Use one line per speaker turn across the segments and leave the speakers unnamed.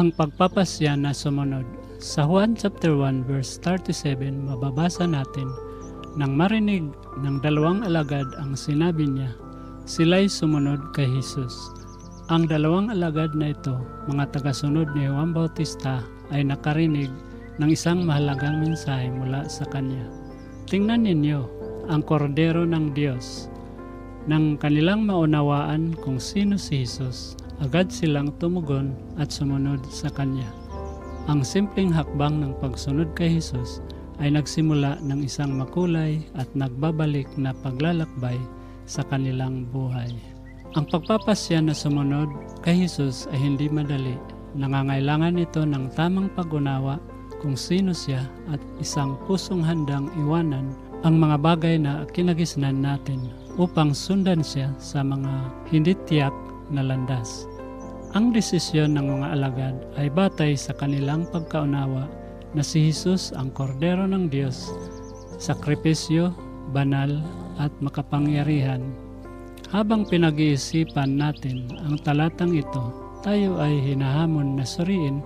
Ang pagpapasya na sumunod. Sa Juan chapter 1 verse 37 mababasa natin, nang marinig ng dalawang alagad ang sinabi niya, sila'y sumunod kay Jesus. Ang dalawang alagad na ito, mga tagasunod ni Juan Bautista, ay nakarinig ng isang mahalagang mensahe mula sa kanya. Tingnan ninyo ang kordero ng Diyos. Nang kanilang maunawaan kung sino si Jesus, agad silang tumugon at sumunod sa Kanya. Ang simpleng hakbang ng pagsunod kay Jesus ay nagsimula ng isang makulay at nagbabalik na paglalakbay sa kanilang buhay. Ang pagpapasya na sumunod kay Jesus ay hindi madali. Nangangailangan ito ng tamang pag-unawa kung sino siya at isang pusong handang iwanan ang mga bagay na kinagisnan natin upang sundan siya sa mga hindi tiyak na landas. Ang desisyon ng mga alagad ay batay sa kanilang pagkaunawa na si Jesus ang kordero ng Diyos, sakripisyo, banal at makapangyarihan. Habang pinag-iisipan natin ang talatang ito, tayo ay hinahamon na suriin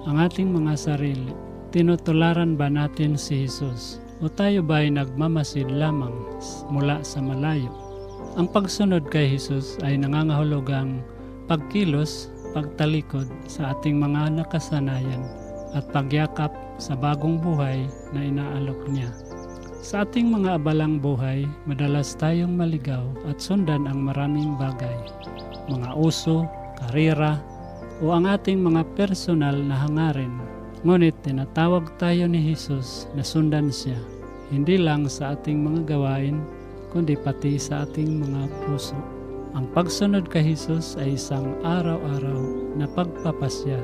ang ating mga sarili. Tinutularan ba natin si Jesus o tayo ba ay nagmamasid lamang mula sa malayo? Ang pagsunod kay Jesus ay nangangahulugang pagkilos, pagtalikod sa ating mga nakasanayan at pagyakap sa bagong buhay na inaalok niya. Sa ating mga abalang buhay, madalas tayong maligaw at sundan ang maraming bagay, mga uso, karera, o ang ating mga personal na hangarin. Ngunit tinatawag tayo ni Jesus na sundan siya, hindi lang sa ating mga gawain, kundi pati sa ating mga puso. Ang pagsunod kay Jesus ay isang araw-araw na pagpapasya,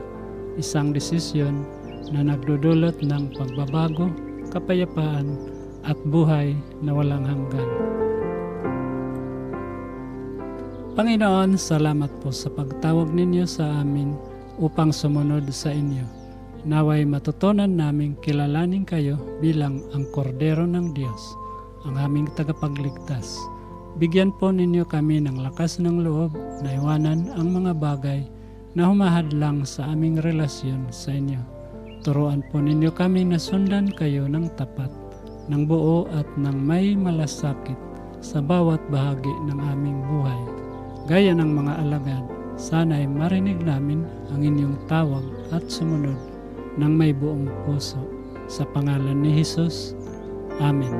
isang desisyon na nagdudulot ng pagbabago, kapayapaan, at buhay na walang hanggan. Panginoon, salamat po sa pagtawag ninyo sa amin upang sumunod sa inyo. Naway matutunan naming kilalanin kayo bilang ang kordero ng Diyos, ang aming tagapagligtas. Bigyan po ninyo kami ng lakas ng loob na iwanan ang mga bagay na humahadlang sa aming relasyon sa inyo. Turuan po ninyo kami na sundan kayo ng tapat, ng buo at ng may malasakit sa bawat bahagi ng aming buhay. Gaya ng mga alagad, sana'y marinig namin ang inyong tawag at sumunod ng may buong puso. Sa pangalan ni Jesus, Amen.